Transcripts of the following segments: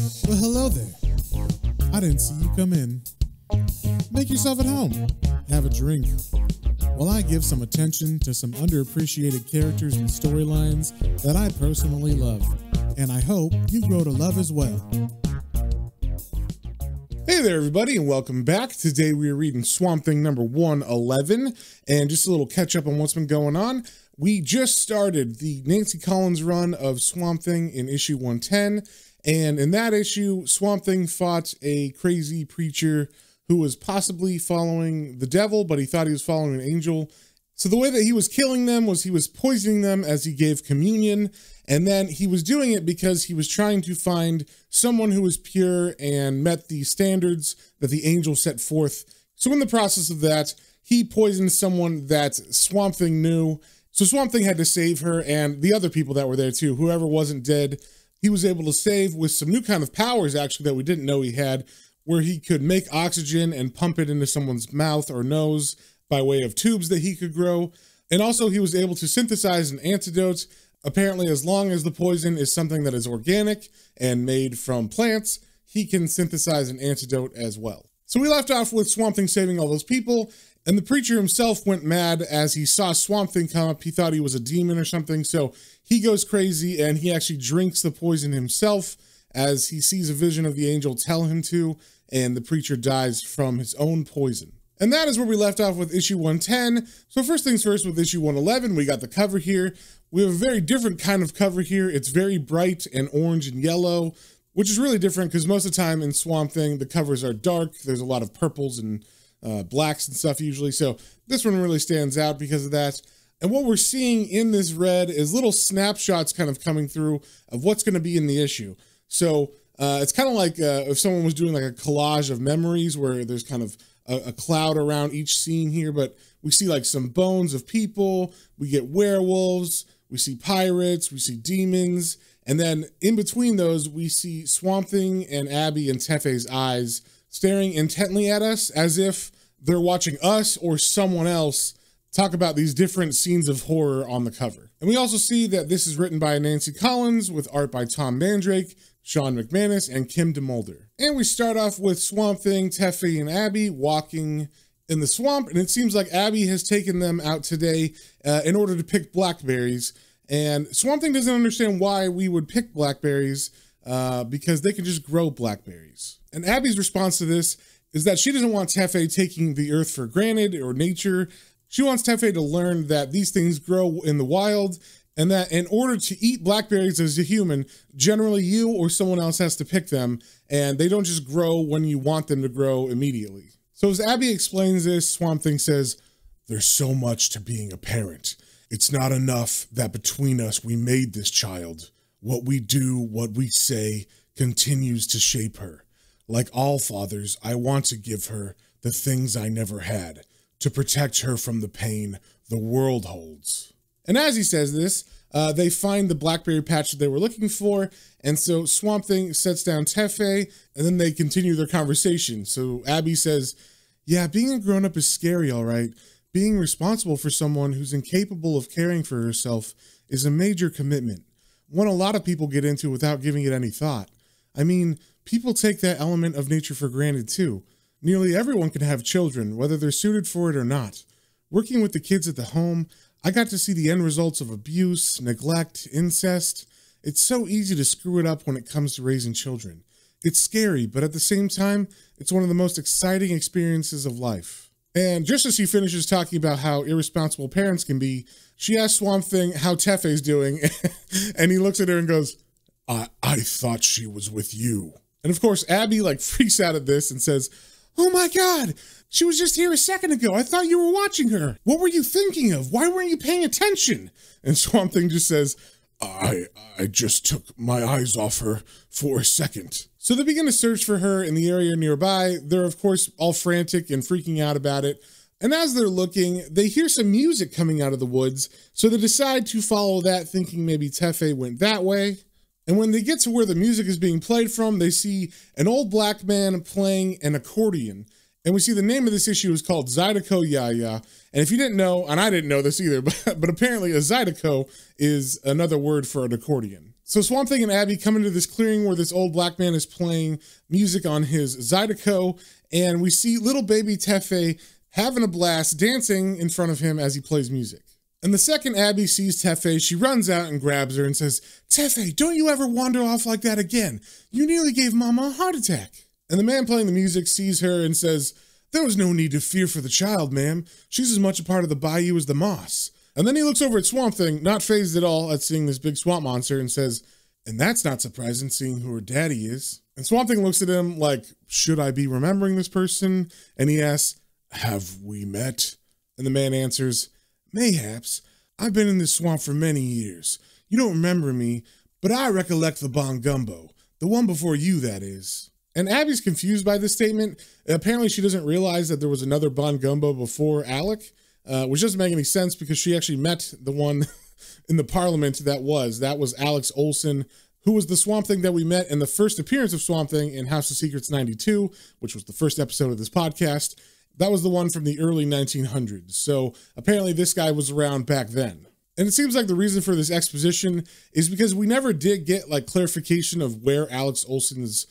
Well, hello there. I didn't see you come in. Make yourself at home. Have a drink. While I give some attention to some underappreciated characters and storylines that I personally love. And I hope you grow to love as well. Hey there, everybody, and welcome back. Today we are reading Swamp Thing number 111, and just a little catch up on what's been going on. We just started the Nancy Collins run of Swamp Thing in issue 110, and in that issue, Swamp Thing fought a crazy preacher who was possibly following the devil, but he thought he was following an angel. So the way that he was killing them was he was poisoning them as he gave communion, and then he was doing it because he was trying to find someone who was pure and met the standards that the angel set forth. So in the process of that, he poisoned someone that Swamp Thing knew. So Swamp Thing had to save her and the other people that were there too. Whoever wasn't dead, he was able to save with some new kind of powers actually that we didn't know he had, where he could make oxygen and pump it into someone's mouth or nose by way of tubes that he could grow. And also he was able to synthesize an antidote. Apparently, as long as the poison is something that is organic and made from plants, he can synthesize an antidote as well. So we left off with Swamp Thing saving all those people, and the preacher himself went mad as he saw Swamp Thing come up. He thought he was a demon or something, so he goes crazy and he actually drinks the poison himself as he sees a vision of the angel tell him to, and the preacher dies from his own poison. And that is where we left off with issue 110. So first things first, with issue 111, we got the cover here. We have a very different kind of cover here. It's very bright and orange and yellow, which is really different because most of the time in Swamp Thing, the covers are dark. There's a lot of purples and blacks and stuff usually. So this one really stands out because of that. And what we're seeing in this red is little snapshots kind of coming through of what's going to be in the issue. So it's kind of like if someone was doing like a collage of memories where there's kind of a cloud around each scene here, but we see like some bones of people, we get werewolves, we see pirates, we see demons, and then in between those, we see Swamp Thing and Abby and Tefé's eyes staring intently at us as if they're watching us or someone else talk about these different scenes of horror on the cover. And we also see that this is written by Nancy Collins with art by Tom Mandrake, Sean McManus, and Kim DeMulder. And we start off with Swamp Thing, Tefé, and Abby walking in the swamp, and it seems like Abby has taken them out today in order to pick blackberries. And Swamp Thing doesn't understand why we would pick blackberries because they can just grow blackberries. And Abby's response to this is that she doesn't want Tefé taking the earth for granted or nature. She wants Tefé to learn that these things grow in the wild, and that in order to eat blackberries as a human, generally you or someone else has to pick them, and they don't just grow when you want them to grow immediately. So as Abby explains this, Swamp Thing says, "There's so much to being a parent. It's not enough that between us we made this child. What we do, what we say, continues to shape her. Like all fathers, I want to give her the things I never had, to protect her from the pain the world holds." And as he says this, they find the blackberry patch that they were looking for. And so Swamp Thing sets down Tefé, and then they continue their conversation. So Abby says, "Yeah, being a grown-up is scary, all right. Being responsible for someone who's incapable of caring for herself is a major commitment. One a lot of people get into without giving it any thought. I mean, people take that element of nature for granted too. Nearly everyone can have children, whether they're suited for it or not. Working with the kids at the home, I got to see the end results of abuse, neglect, incest. It's so easy to screw it up when it comes to raising children. It's scary, but at the same time, it's one of the most exciting experiences of life." And just as she finishes talking about how irresponsible parents can be, she asks Swamp Thing how Tefé's doing, and he looks at her and goes, I thought she was with you." And of course, Abby freaks out at this and says, "Oh my God, she was just here a second ago. I thought you were watching her. What were you thinking of? Why weren't you paying attention?" And Swamp Thing just says, I just took my eyes off her for a second." So they begin to search for her in the area nearby. They're of course all frantic and freaking out about it. And as they're looking, they hear some music coming out of the woods. So they decide to follow that, thinking maybe Tefé went that way. And when they get to where the music is being played from, they see an old black man playing an accordion. And we see the name of this issue is called Zydeco Ya. And if you didn't know, and I didn't know this either, but apparently a Zydeco is another word for an accordion. So Swamp Thing and Abby come into this clearing where this old black man is playing music on his Zydeco, and we see little baby Tefé having a blast dancing in front of him as he plays music. And the second Abby sees Tefé, she runs out and grabs her and says, "Tefé, don't you ever wander off like that again. You nearly gave Mama a heart attack." And the man playing the music sees her and says, "There was no need to fear for the child, ma'am. She's as much a part of the bayou as the moss." And then he looks over at Swamp Thing, not fazed at all at seeing this big swamp monster, and says, "And that's not surprising, seeing who her daddy is." And Swamp Thing looks at him like, "Should I be remembering this person?" And he asks, "Have we met?" And the man answers, "Mayhaps. I've been in this swamp for many years. You don't remember me, but I recollect the Bon Gumbo. The one before you, that is." And Abby's confused by this statement. Apparently she doesn't realize that there was another Bon Gumbo before Alec, which doesn't make any sense because she actually met the one in the parliament that was Alex Olsen, who was the Swamp Thing that we met in the first appearance of Swamp Thing in House of Secrets 92, which was the first episode of this podcast. That was the one from the early 1900s. So apparently this guy was around back then. And it seems like the reason for this exposition is because we never did get like clarification of where Alex Olsen's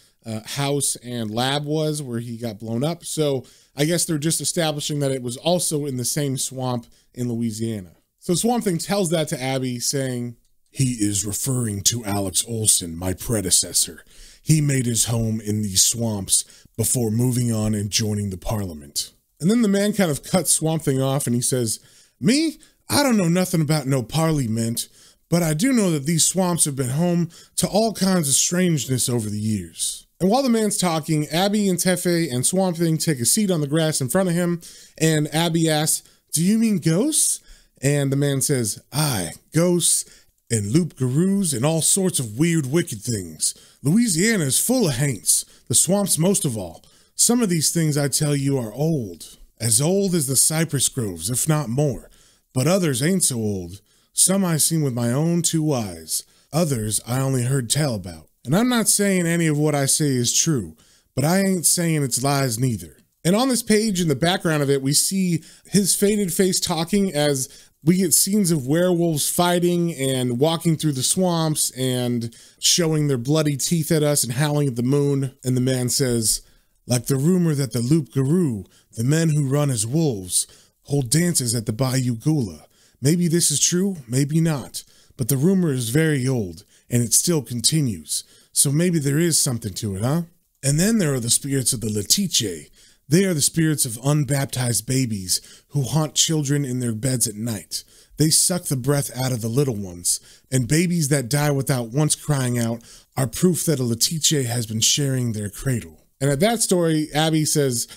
house and lab was, where he got blown up. So I guess they're just establishing that it was also in the same swamp in Louisiana. So Swamp Thing tells that to Abby, saying, "He is referring to Alex Olsen, my predecessor. He made his home in these swamps before moving on and joining the parliament." And then the man kind of cuts Swamp Thing off and he says, "Me? I don't know nothing about no parliament, but I do know that these swamps have been home to all kinds of strangeness over the years." And while the man's talking, Abby and Tefé and Swamp Thing take a seat on the grass in front of him, and Abby asks, "Do you mean ghosts?" And the man says, "Aye, ghosts and loup-garoos and all sorts of weird, wicked things. Louisiana is full of haints, the swamps most of all. Some of these things, I tell you, are old as the cypress groves, if not more. But others ain't so old. Some I seen with my own two eyes. Others I only heard tell about. And I'm not saying any of what I say is true, but I ain't saying it's lies neither." And on this page, in the background of it, we see his faded face talking as we get scenes of werewolves fighting and walking through the swamps and showing their bloody teeth at us and howling at the moon. And the man says, "Like the rumor that the loup-garou, the men who run as wolves, hold dances at the Bayou Gula. Maybe this is true, maybe not. But the rumor is very old, and it still continues. So maybe there is something to it, huh? And then there are the spirits of the Letiche. They are the spirits of unbaptized babies who haunt children in their beds at night. They suck the breath out of the little ones, and babies that die without once crying out are proof that a Letiche has been sharing their cradle." And at that story, Abby says,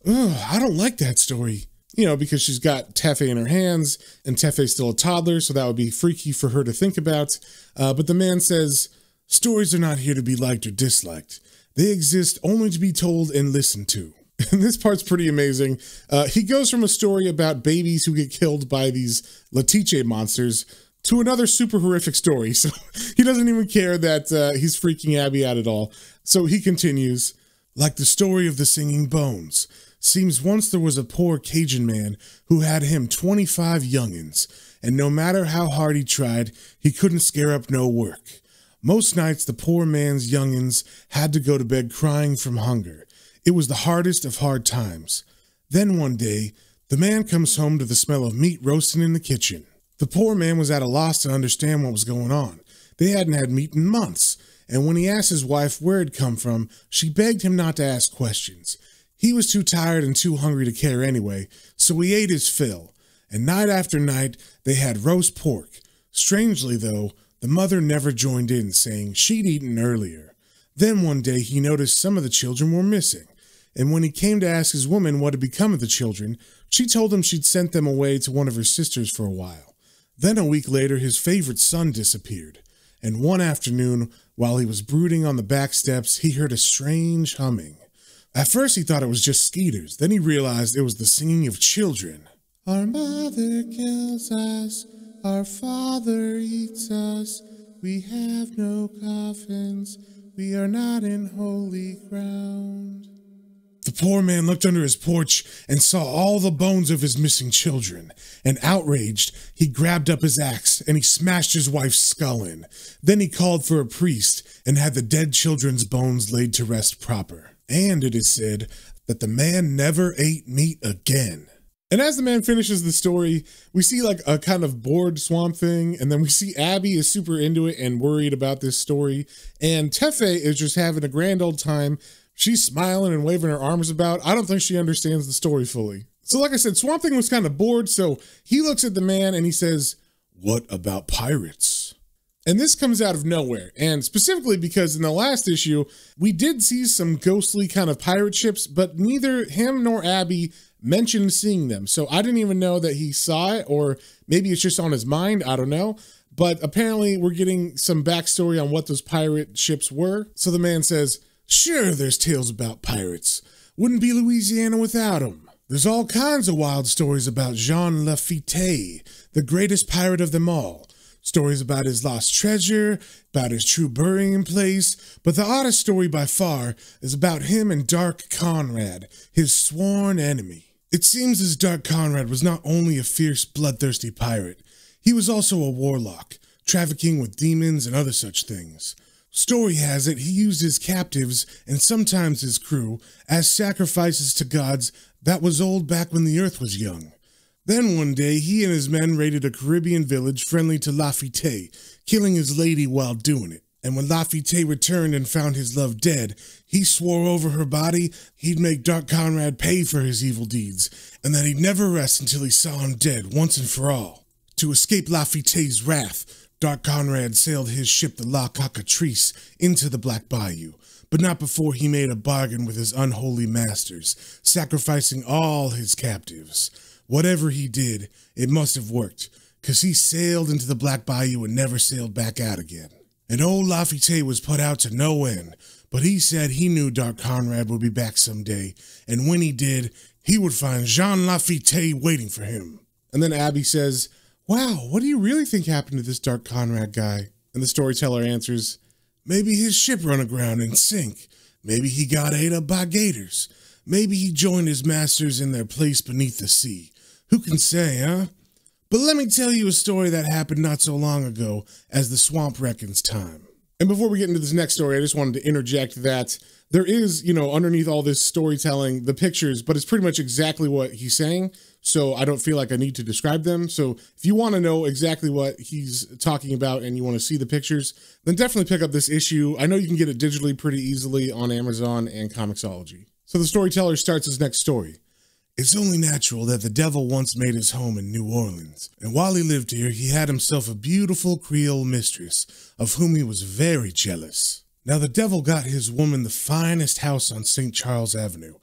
"Ugh, I don't like that story." You know, because she's got Tefé in her hands, and Tefé's still a toddler, so that would be freaky for her to think about. But the man says, "Stories are not here to be liked or disliked. They exist only to be told and listened to." And this part's pretty amazing. He goes from a story about babies who get killed by these Letiche monsters to another super horrific story. So he doesn't even care that he's freaking Abby out at all. So he continues, "Like the story of the singing bones. Seems once there was a poor Cajun man who had him 25 young'uns, and no matter how hard he tried, he couldn't scare up no work. Most nights the poor man's young'uns had to go to bed crying from hunger. It was the hardest of hard times. Then one day, the man comes home to the smell of meat roasting in the kitchen. The poor man was at a loss to understand what was going on. They hadn't had meat in months, and when he asked his wife where it come from, she begged him not to ask questions. He was too tired and too hungry to care anyway, so he ate his fill, and night after night they had roast pork. Strangely, though, the mother never joined in, saying she'd eaten earlier. Then one day he noticed some of the children were missing, and when he came to ask his woman what had become of the children, she told him she'd sent them away to one of her sisters for a while. Then a week later his favorite son disappeared, and one afternoon, while he was brooding on the back steps, he heard a strange humming. At first he thought it was just skeeters, then he realized it was the singing of children. Our mother kills us, our father eats us, we have no coffins, we are not in holy ground. The poor man looked under his porch and saw all the bones of his missing children, and outraged, he grabbed up his axe and he smashed his wife's skull in. Then he called for a priest and had the dead children's bones laid to rest proper. And it is said that the man never ate meat again. And as the man finishes the story, we see like a kind of bored Swamp Thing, and then we see Abby is super into it and worried about this story, and Tefé is just having a grand old time. She's smiling and waving her arms about. I don't think she understands the story fully. So like I said, Swamp Thing was kind of bored, so he looks at the man and he says, "What about pirates?" And this comes out of nowhere, and specifically because in the last issue, we did see some ghostly kind of pirate ships, but neither him nor Abby mentioned seeing them. So I didn't even know that he saw it, or maybe it's just on his mind, I don't know. But apparently we're getting some backstory on what those pirate ships were. So the man says, "Sure, there's tales about pirates. Wouldn't be Louisiana without them. There's all kinds of wild stories about Jean Lafitte, the greatest pirate of them all. Stories about his lost treasure, about his true burying place, but the oddest story by far is about him and Dark Conrad, his sworn enemy. It seems as Dark Conrad was not only a fierce, bloodthirsty pirate, he was also a warlock, trafficking with demons and other such things. Story has it he used his captives, and sometimes his crew, as sacrifices to gods that was old back when the earth was young. Then one day, he and his men raided a Caribbean village friendly to Lafitte, killing his lady while doing it. And when Lafitte returned and found his love dead, he swore over her body he'd make Dark Conrad pay for his evil deeds, and that he'd never rest until he saw him dead once and for all. To escape Lafitte's wrath, Dark Conrad sailed his ship, the La Cockatrice, into the Black Bayou, but not before he made a bargain with his unholy masters, sacrificing all his captives. Whatever he did, it must have worked, 'cause he sailed into the Black Bayou and never sailed back out again. And old Lafitte was put out to no end, but he said he knew Dark Conrad would be back someday, and when he did, he would find Jean Lafitte waiting for him." And then Abby says, "Wow, what do you really think happened to this Dark Conrad guy?" And the storyteller answers, "Maybe his ship run aground and sink. Maybe he got ate up by gators. Maybe he joined his masters in their place beneath the sea. Who can say, huh? But let me tell you a story that happened not so long ago as the swamp reckons time." And before we get into this next story, I just wanted to interject that there is, underneath all this storytelling, the pictures, but it's pretty much exactly what he's saying. So I don't feel like I need to describe them. So if you want to know exactly what he's talking about and you want to see the pictures, then definitely pick up this issue. I know you can get it digitally pretty easily on Amazon and Comixology. So the storyteller starts his next story. "It's only natural that the devil once made his home in New Orleans, and while he lived here, he had himself a beautiful Creole mistress, of whom he was very jealous. Now the devil got his woman the finest house on St. Charles Avenue,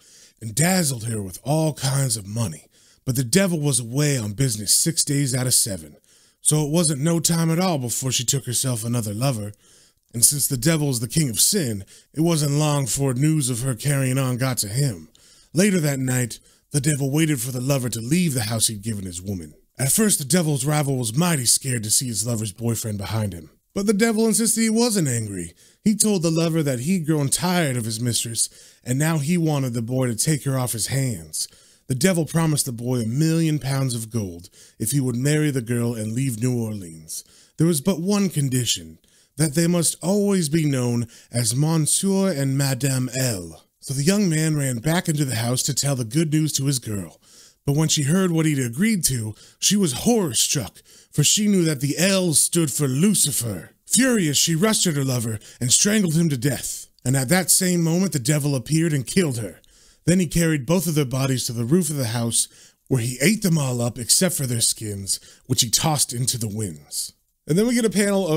and dazzled her with all kinds of money, but the devil was away on business 6 days out of 7, so it wasn't no time at all before she took herself another lover, and since the devil is the king of sin, it wasn't long before news of her carrying on got to him. Later that night, the devil waited for the lover to leave the house he'd given his woman. At first, the devil's rival was mighty scared to see his lover's boyfriend behind him. But the devil insisted he wasn't angry. He told the lover that he'd grown tired of his mistress, and now he wanted the boy to take her off his hands. The devil promised the boy £1,000,000 of gold if he would marry the girl and leave New Orleans. There was but one condition, that they must always be known as Monsieur and Madame L. So the young man ran back into the house to tell the good news to his girl. But when she heard what he'd agreed to, she was horror-struck, for she knew that the L stood for Lucifer. Furious, she rushed at her lover and strangled him to death. And at that same moment, the devil appeared and killed her. Then he carried both of their bodies to the roof of the house, where he ate them all up except for their skins, which he tossed into the winds. And then we get a panel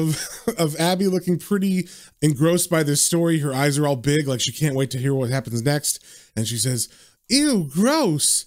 of Abby looking pretty engrossed by this story. Her eyes are all big, like she can't wait to hear what happens next. And she says, "Ew, gross.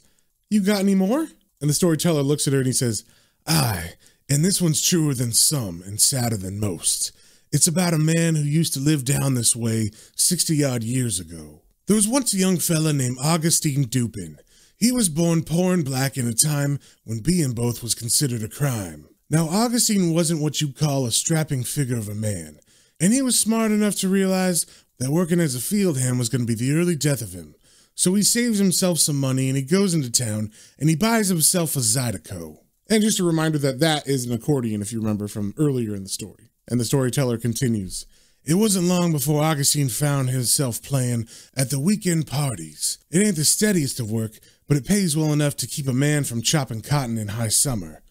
You got any more?" And the storyteller looks at her and he says, "Aye, and this one's truer than some and sadder than most. It's about a man who used to live down this way 60-odd years ago. There was once a young fella named Augustine Dupin. He was born poor and black in a time when being both was considered a crime. Now, Augustine wasn't what you'd call a strapping figure of a man, and he was smart enough to realize that working as a field hand was going to be the early death of him. So he saves himself some money and he goes into town and he buys himself a Zydeco. And just a reminder that that is an accordion, if you remember from earlier in the story. And the storyteller continues. It wasn't long before Augustine found himself playing at the weekend parties. It ain't the steadiest of work, but it pays well enough to keep a man from chopping cotton in high summer.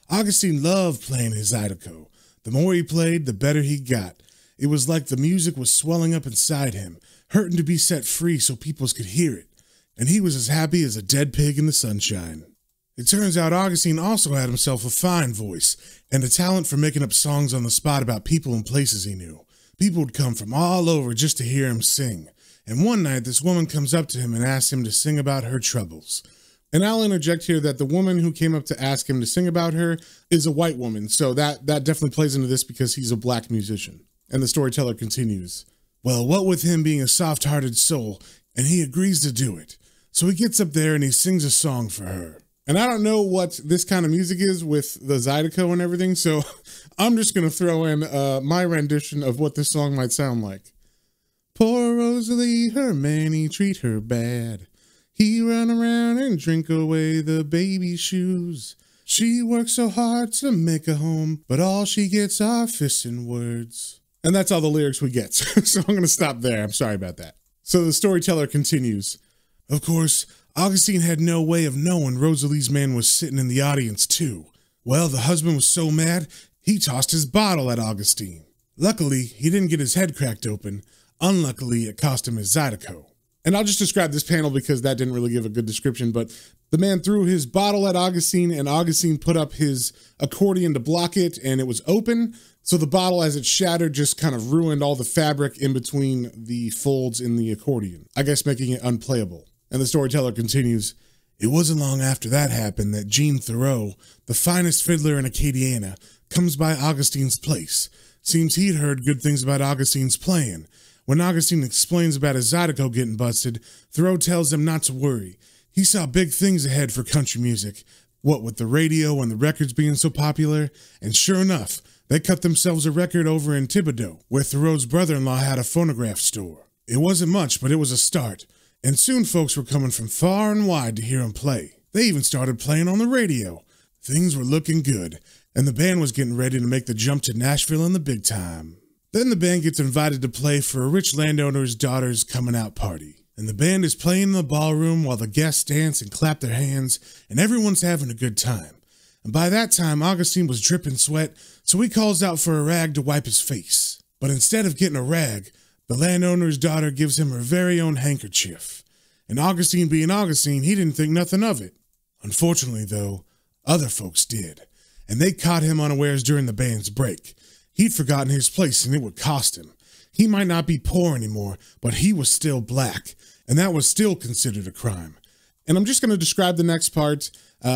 Augustine loved playing his Zydeco. The more he played, the better he got. It was like the music was swelling up inside him, hurting to be set free so people could hear it. And he was as happy as a dead pig in the sunshine. It turns out Augustine also had himself a fine voice and a talent for making up songs on the spot about people and places he knew. People would come from all over just to hear him sing. And one night, this woman comes up to him and asks him to sing about her troubles. And I'll interject here that the woman who came up to ask him to sing about her is a white woman, so that definitely plays into this because he's a black musician. And the storyteller continues, well, what with him being a soft-hearted soul, and he agrees to do it. So he gets up there and he sings a song for her. And I don't know what this kind of music is with the Zydeco and everything, so I'm just going to throw in my rendition of what this song might sound like. Poor Rosalie, her man, he treat her bad. He run around and drink away the baby shoes. She works so hard to make a home, but all she gets are fists and words. And that's all the lyrics we get, so I'm going to stop there. I'm sorry about that. So the storyteller continues. Of course, Augustine had no way of knowing Rosalie's man was sitting in the audience too. Well, the husband was so mad, he tossed his bottle at Augustine. Luckily, he didn't get his head cracked open. Unluckily, it cost him his Zydeco. And I'll just describe this panel because that didn't really give a good description, but the man threw his bottle at Augustine and Augustine put up his accordion to block it and it was open. So the bottle, as it shattered, just kind of ruined all the fabric in between the folds in the accordion, I guess making it unplayable. And the storyteller continues, it wasn't long after that happened that Jean Thoreau, the finest fiddler in Acadiana, comes by Augustine's place. Seems he'd heard good things about Augustine's playing. When Augustine explains about his Zydeco getting busted, Thoreau tells him not to worry. He saw big things ahead for country music, what with the radio and the records being so popular, and sure enough, they cut themselves a record over in Thibodaux, where Thoreau's brother-in-law had a phonograph store. It wasn't much, but it was a start, and soon folks were coming from far and wide to hear him play. They even started playing on the radio. Things were looking good, and the band was getting ready to make the jump to Nashville in the big time. Then the band gets invited to play for a rich landowner's daughter's coming-out party. And the band is playing in the ballroom while the guests dance and clap their hands, and everyone's having a good time. And by that time, Augustine was dripping sweat, so he calls out for a rag to wipe his face. But instead of getting a rag, the landowner's daughter gives him her very own handkerchief. And Augustine being Augustine, he didn't think nothing of it. Unfortunately, though, other folks did. And they caught him unawares during the band's break. He'd forgotten his place and it would cost him. He might not be poor anymore, but he was still black, and that was still considered a crime. And I'm just going to describe the next part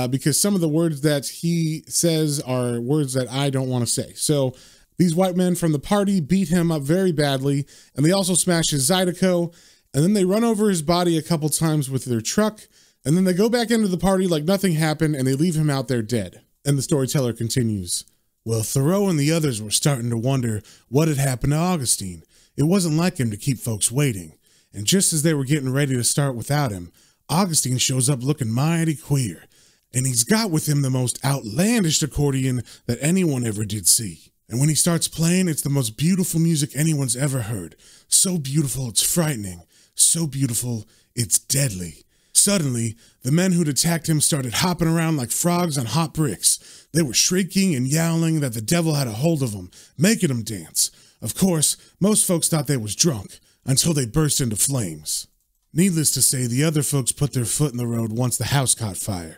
because some of the words that he says are words that I don't want to say. So these white men from the party beat him up very badly, and they also smash his Zydeco, and then they run over his body a couple times with their truck, and then they go back into the party like nothing happened, and they leave him out there dead. And the storyteller continues. Well, Thoreau and the others were starting to wonder what had happened to Augustine. It wasn't like him to keep folks waiting. And just as they were getting ready to start without him, Augustine shows up looking mighty queer. And he's got with him the most outlandish accordion that anyone ever did see. And when he starts playing, it's the most beautiful music anyone's ever heard. So beautiful, it's frightening. So beautiful, it's deadly. Suddenly, the men who'd attacked him started hopping around like frogs on hot bricks. They were shrieking and yowling that the devil had a hold of them, making them dance. Of course, most folks thought they was drunk, until they burst into flames. Needless to say, the other folks put their foot in the road once the house caught fire.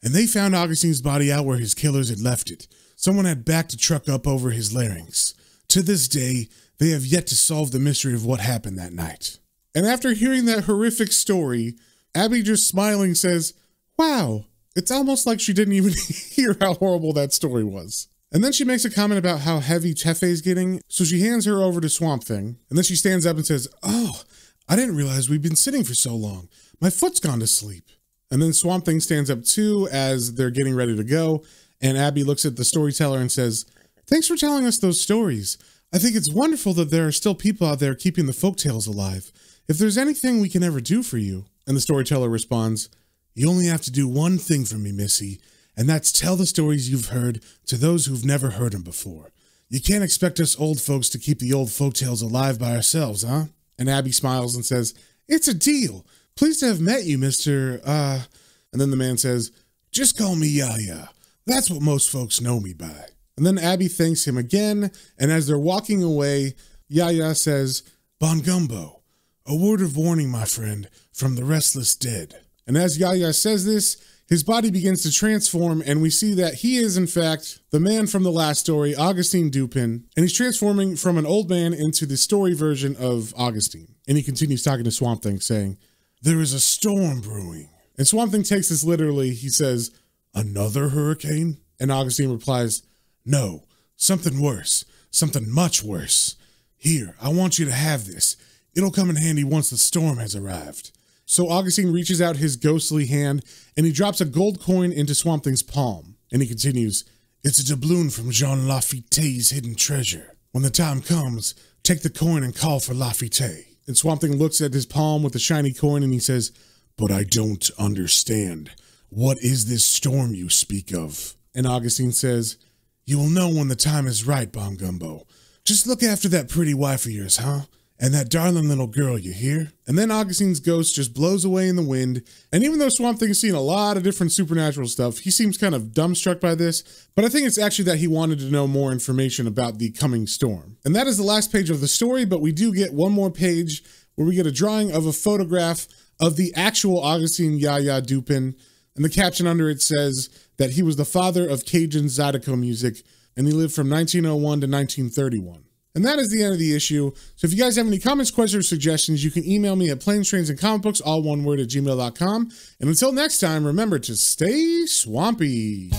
And they found Augustine's body out where his killers had left it. Someone had backed a truck up over his larynx. To this day, they have yet to solve the mystery of what happened that night. And after hearing that horrific story, Abby just smiling says, wow, it's almost like she didn't even hear how horrible that story was. And then she makes a comment about how heavy Tefé's getting, so she hands her over to Swamp Thing, and then she stands up and says, oh, I didn't realize we'd been sitting for so long. My foot's gone to sleep. And then Swamp Thing stands up too as they're getting ready to go, and Abby looks at the storyteller and says, thanks for telling us those stories. I think it's wonderful that there are still people out there keeping the folktales alive. If there's anything we can ever do for you. And the storyteller responds, "You only have to do one thing for me, Missy, and that's tell the stories you've heard to those who've never heard them before. You can't expect us old folks to keep the old folktales alive by ourselves, huh?" And Abby smiles and says, "It's a deal. Pleased to have met you, Mr. And then the man says, "Just call me Yaya. That's what most folks know me by." And then Abby thanks him again, and as they're walking away, Yaya says, "Bon Gumbo, a word of warning, my friend, from the restless dead." And as Yaya says this, his body begins to transform, and we see that he is, in fact, the man from the last story, Augustine Dupin, and he's transforming from an old man into the story version of Augustine. And he continues talking to Swamp Thing, saying, "There is a storm brewing." And Swamp Thing takes this literally. He says, "Another hurricane?" And Augustine replies, "No, something worse, something much worse. Here, I want you to have this. It'll come in handy once the storm has arrived." So Augustine reaches out his ghostly hand and he drops a gold coin into Swamp Thing's palm. And he continues, "It's a doubloon from Jean Lafitte's hidden treasure. When the time comes, take the coin and call for Lafitte." And Swamp Thing looks at his palm with the shiny coin and he says, "But I don't understand. What is this storm you speak of?" And Augustine says, "You will know when the time is right, Bon Gumbo. Just look after that pretty wife of yours, huh? And that darling little girl, you hear?" And then Augustine's ghost just blows away in the wind. And even though Swamp Thing has seen a lot of different supernatural stuff, he seems kind of dumbstruck by this. But I think it's actually that he wanted to know more information about the coming storm. And that is the last page of the story, but we do get one more page where we get a drawing of a photograph of the actual Augustine Yaya Dupin. And the caption under it says that he was the father of Cajun Zydeco music, and he lived from 1901 to 1931. And that is the end of the issue. So if you guys have any comments, questions, or suggestions, you can email me at planestrains.and-comic-books, all one word, @gmail.com. And until next time, remember to stay swampy.